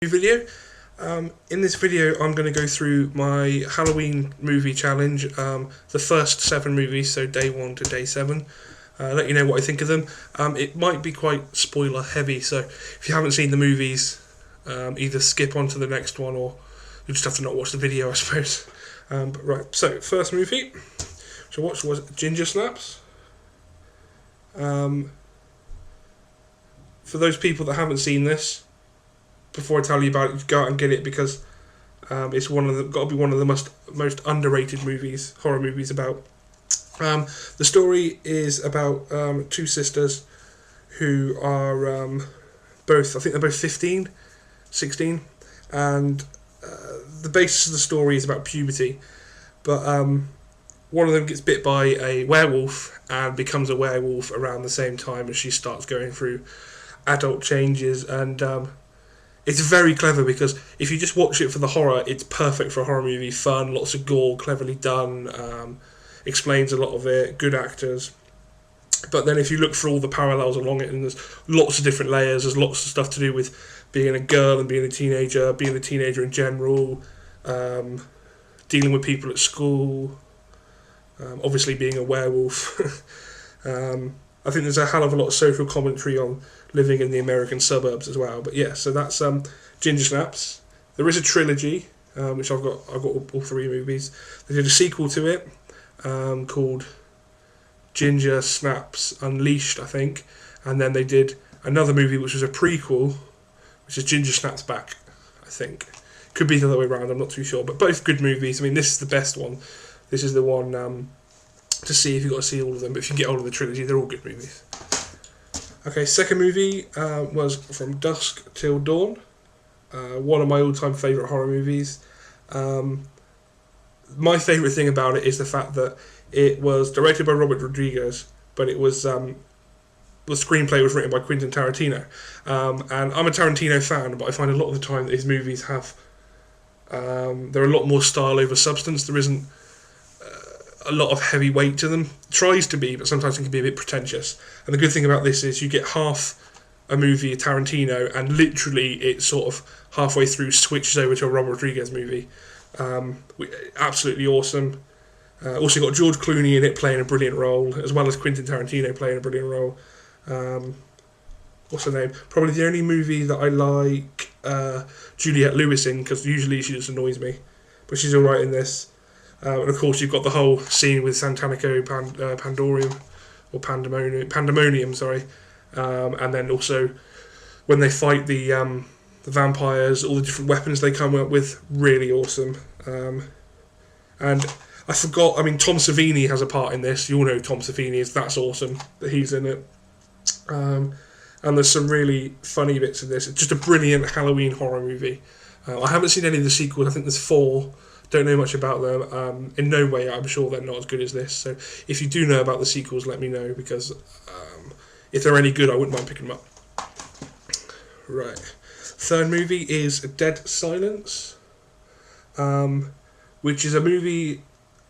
Video. In this video I'm going to go through my Halloween movie challenge, the first 7 movies, so day 1 to day 7. Let you know what I think of them. It might be quite spoiler heavy, so if you haven't seen the movies, either skip on to the next one or you just have to not watch the video, I suppose. But right, so first movie which I watched was Ginger Snaps. For those people that haven't seen this, before I tell you about it, go out and get it, because it's got to be one of the most underrated horror movies about. The story is about 2 sisters who are both, I think they're both 15, 16, and the basis of the story is about puberty, but one of them gets bit by a werewolf and becomes a werewolf around the same time as she starts going through adult changes, and it's very clever because if you just watch it for the horror, it's perfect for a horror movie. Fun, lots of gore, cleverly done, explains a lot of it, good actors. But then if you look for all the parallels along it, and there's lots of different layers, there's lots of stuff to do with being a girl and being a teenager in general, dealing with people at school, obviously being a werewolf. I think there's a hell of a lot of social commentary on living in the American suburbs as well. But yeah, so that's Ginger Snaps. There is a trilogy, which I've got all 3 movies. They did a sequel to it called Ginger Snaps Unleashed, I think, and then they did another movie which was a prequel, which is Ginger Snaps Back, I think. Could be the other way around, I'm not too sure, but both good movies. I mean, this is the best one. This is the one to see if you've got to see all of them, but if you can get hold of the trilogy, they're all good movies. Okay, second movie was From Dusk Till Dawn, one of my all-time favourite horror movies. My favourite thing about it is the fact that it was directed by Robert Rodriguez, but it was the screenplay was written by Quentin Tarantino. And I'm a Tarantino fan, but I find a lot of the time that his movies have they're a lot more style over substance. There isn't a lot of heavy weight to them. It tries to be, but sometimes it can be a bit pretentious. And the good thing about this is you get half a movie, Tarantino, and literally it sort of halfway through switches over to a Robert Rodriguez movie. Absolutely awesome. Also got George Clooney in it playing a brilliant role, as well as Quentin Tarantino playing a brilliant role. What's her name? Probably the only movie that I like Juliette Lewis in, because usually she just annoys me, but she's alright in this. And of course you've got the whole scene with Santanico Pandemonium, sorry. And then also when they fight the vampires, all the different weapons they come up with, really awesome. And I forgot, I mean, Tom Savini has a part in this. You all know who Tom Savini is. That's awesome that he's in it. And there's some really funny bits in this. It's just a brilliant Halloween horror movie. I haven't seen any of the sequels. I think there's 4. Don't know much about them. In no way I'm sure they're not as good as this. So if you do know about the sequels, let me know, because if they're any good, I wouldn't mind picking them up. Right. Third movie is Dead Silence, which is a movie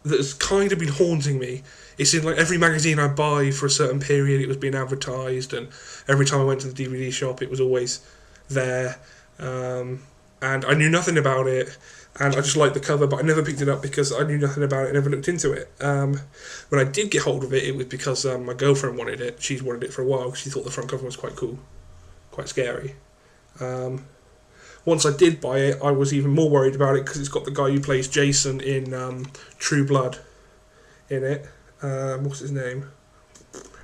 that's kind of been haunting me. It's in like every magazine I buy for a certain period. It was being advertised, and every time I went to the DVD shop, it was always there. And I knew nothing about it. And I just liked the cover, but I never picked it up because I knew nothing about it, never looked into it. When I did get hold of it, it was because my girlfriend wanted it. She's wanted it for a while because she thought the front cover was quite cool, quite scary. Once I did buy it, I was even more worried about it because it's got the guy who plays Jason in True Blood in it. What's his name?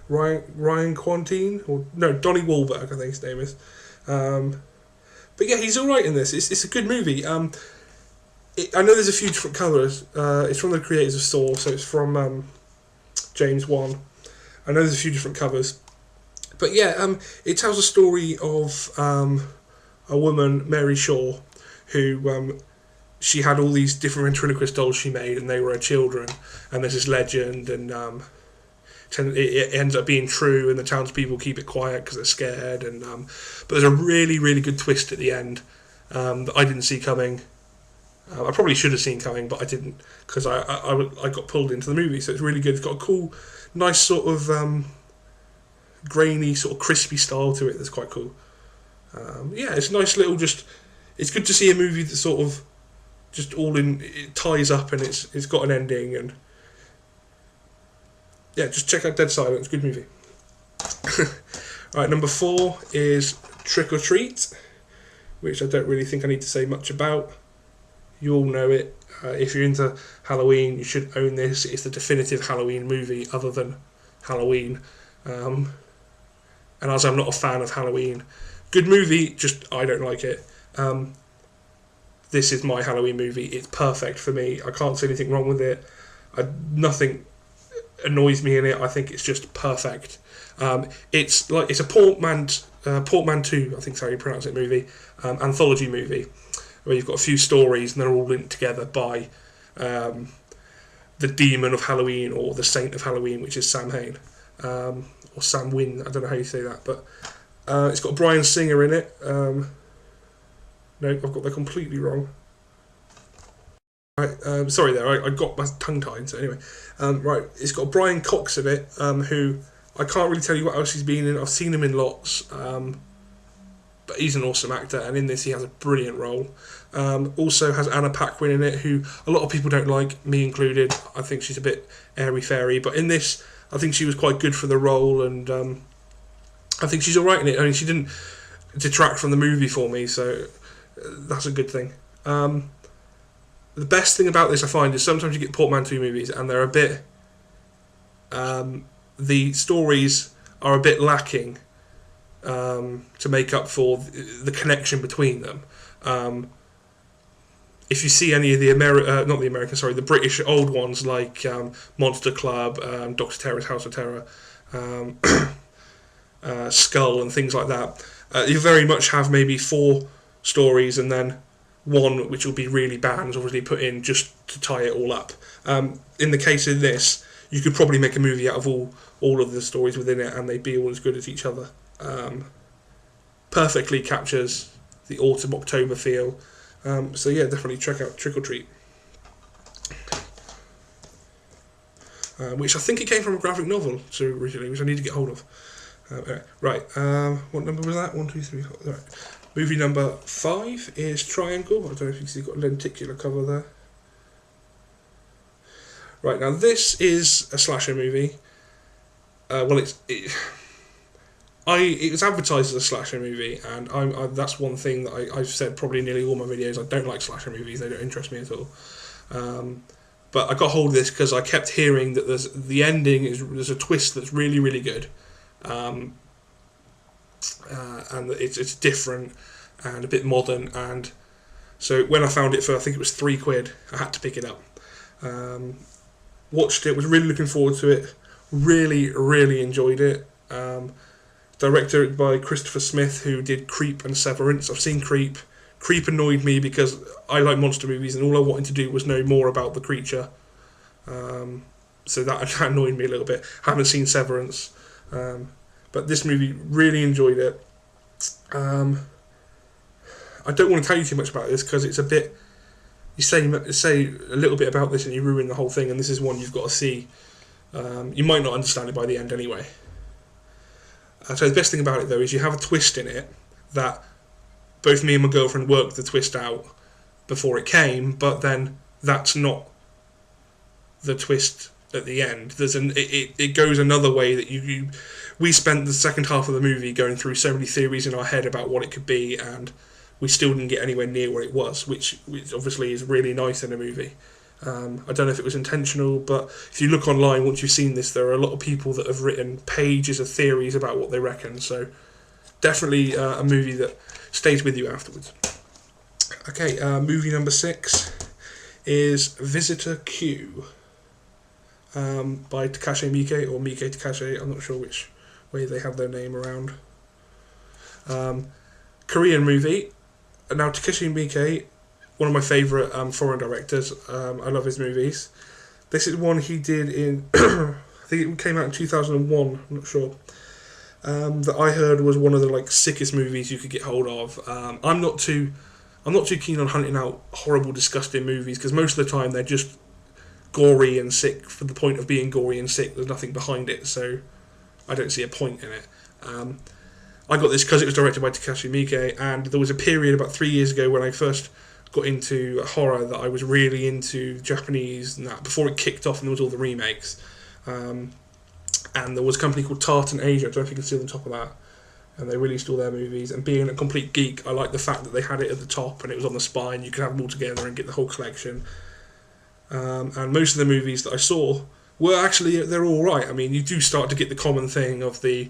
Ryan Quantine? Or no, Donnie Wahlberg, I think his name is. But yeah, he's alright in this. It's a good movie. I know there's a few different covers. It's from the creators of Saw, so it's from James Wan. I know there's a few different covers. But yeah, it tells a story of a woman, Mary Shaw, who she had all these different ventriloquist dolls she made, and they were her children. And there's this legend, and it ends up being true, and the townspeople keep it quiet because they're scared. And but there's a really, really good twist at the end that I didn't see coming. I probably should have seen coming, but I didn't, because I got pulled into the movie. So it's really good. It's got a cool, nice sort of grainy, sort of crispy style to it that's quite cool. Yeah, it's a nice little just it's good to see a movie that sort of just all in, it ties up and it's got an ending. And yeah, just check out Dead Silence, good movie. Right, number 4 is Trick or Treat, which I don't really think I need to say much about. You all know it. If you're into Halloween, you should own this. It's the definitive Halloween movie other than Halloween. And as I'm not a fan of Halloween, good movie, just I don't like it. This is my Halloween movie. It's perfect for me. I can't see anything wrong with it. Nothing annoys me in it. I think it's just perfect. It's a portmanteau, I think is how you pronounce it, movie, anthology movie, where you've got a few stories and they're all linked together by the demon of Halloween or the saint of Halloween, which is Sam Hain, or Sam Wynn. I don't know how you say that, but it's got Bryan Singer in it. No, I've got that completely wrong. Right, sorry there, I got my tongue tied, so anyway. Right, it's got Brian Cox in it, who I can't really tell you what else he's been in. I've seen him in lots, but he's an awesome actor, and in this he has a brilliant role. Also has Anna Paquin in it, who a lot of people don't like, me included. I think she's a bit airy-fairy, but in this, I think she was quite good for the role, and I think she's alright in it. I mean, she didn't detract from the movie for me, so that's a good thing. The best thing about this, I find, is sometimes you get portmanteau movies and they're a bit... the stories are a bit lacking to make up for the connection between them. If you see any of the the British old ones like Monster Club, Dr. Terror's House of Terror, Skull and things like that, you very much have maybe 4 stories and then one which will be really bad and is obviously put in just to tie it all up. In the case of this, you could probably make a movie out of all of the stories within it and they'd be all as good as each other. Perfectly captures the autumn October feel. So yeah, definitely check out Trick or Treat. Which I think it came from a graphic novel originally, which I need to get hold of. Right, what number was that? 1, 2, 3, 4. Right. Movie number 5 is Triangle. I don't know if you can see, it's got a lenticular cover there. Right, now this is a slasher movie. It was advertised as a slasher movie, and that's one thing that I've said probably in nearly all my videos. I don't like slasher movies; they don't interest me at all. But I got hold of this because I kept hearing that there's a twist that's really, really good, and it's different and a bit modern. And so when I found it for, I think it was £3, I had to pick it up. Watched it, was really looking forward to it. Really, really enjoyed it. Directed by Christopher Smith, who did Creep and Severance. I've seen Creep. Creep annoyed me because I like monster movies and all I wanted to do was know more about the creature. So that annoyed me a little bit. Haven't seen Severance. But this movie, really enjoyed it. I don't want to tell you too much about this because it's a bit... You say a little bit about this and you ruin the whole thing, and this is one you've got to see. You might not understand it by the end anyway. So the best thing about it, though, is you have a twist in it that both me and my girlfriend worked the twist out before it came, but then that's not the twist at the end. It goes another way that we spent the second half of the movie going through so many theories in our head about what it could be, and we still didn't get anywhere near what it was, which obviously is really nice in a movie. I don't know if it was intentional, but if you look online, once you've seen this, there are a lot of people that have written pages of theories about what they reckon, so definitely a movie that stays with you afterwards. Okay, movie number 6 is Visitor Q, by Takashi Miike, or Miike Takashi, I'm not sure which way they have their name around. Korean movie. Now, Takashi Miike, one of my favourite foreign directors. I love his movies. This is one he did in, I think it came out in 2001, I'm not sure, that I heard was one of the sickest movies you could get hold of. I'm not too keen on hunting out horrible, disgusting movies, because most of the time they're just gory and sick for the point of being gory and sick. There's nothing behind it, so I don't see a point in it. I got this because it was directed by Takashi Miike, and there was a period about 3 years ago when I first got into horror that I was really into Japanese and that, before it kicked off and there was all the remakes. And there was a company called Tartan Asia, I don't know if you can see on the top of that, and they released all their movies. And being a complete geek, I liked the fact that they had it at the top and it was on the spine, you could have them all together and get the whole collection. And most of the movies that I saw were actually, they're alright. I mean, you do start to get the common thing of the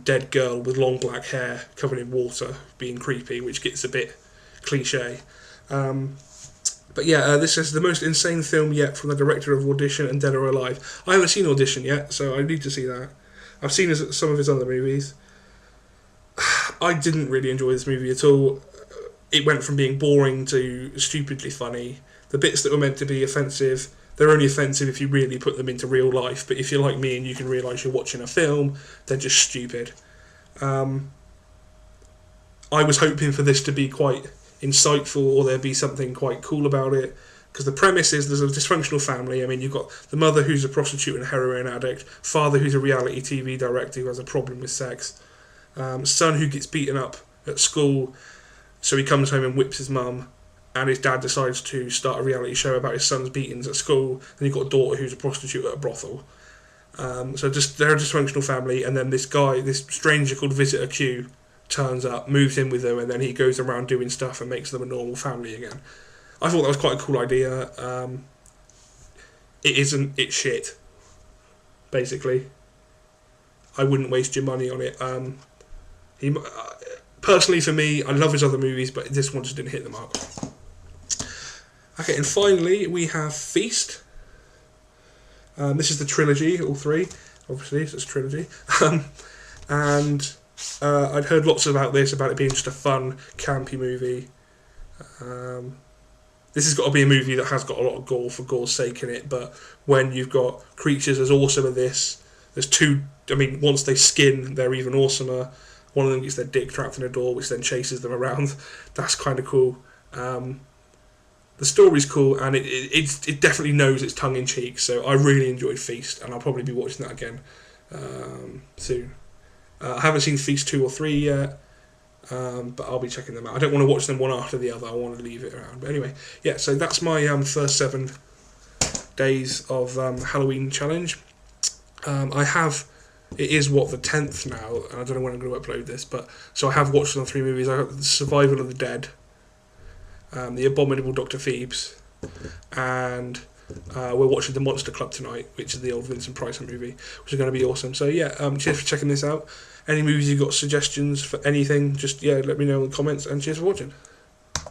dead girl with long black hair covered in water being creepy, which gets a bit cliche. But yeah, this is the most insane film yet from the director of Audition and Dead or Alive. I haven't seen Audition yet, so I need to see that. I've seen some of his other movies. I didn't really enjoy this movie at all. It went from being boring to stupidly funny. The bits that were meant to be offensive, they're only offensive if you really put them into real life, but if you're like me and you can realise you're watching a film, they're just stupid. I was hoping for this to be quite insightful, or there'd be something quite cool about it, because the premise is there's a dysfunctional family. I mean, you've got the mother who's a prostitute and heroin addict, father who's a reality TV director who has a problem with sex, son who gets beaten up at school, so he comes home and whips his mum, and his dad decides to start a reality show about his son's beatings at school. Then you've got a daughter who's a prostitute at a brothel. So just they're a dysfunctional family, and then this guy, this stranger called Visitor Q, turns up, moves in with them, and then he goes around doing stuff and makes them a normal family again. I thought that was quite a cool idea. It isn't, it's shit, basically. I wouldn't waste your money on it. Personally, for me, I love his other movies, but this one just didn't hit the mark. Okay, and finally we have Feast. This is the trilogy, all three, obviously, so it's a trilogy. And I'd heard lots about this, about it being just a fun, campy movie. This has got to be a movie that has got a lot of gore for gore's sake in it, but when you've got creatures as awesome as this, there's two, I mean, once they skin, they're even awesomer. One of them gets their dick trapped in a door, which then chases them around. That's kind of cool. The story's cool, and it definitely knows it's tongue-in-cheek, so I really enjoyed Feast, and I'll probably be watching that again soon. I haven't seen Feast 2 or 3 yet, but I'll be checking them out. I don't want to watch them one after the other, I want to leave it around. But anyway, yeah, so that's my first 7 days of Halloween challenge. It is, the 10th now, and I don't know when I'm going to upload this, but so I have watched the 3 movies. I got The Survival of the Dead, The Abominable Dr. Phoebes, and we're watching The Monster Club tonight, which is the old Vincent Price movie, which is going to be awesome. So yeah, cheers for checking this out. Any movies you've got suggestions for anything, just let me know in the comments, and cheers for watching.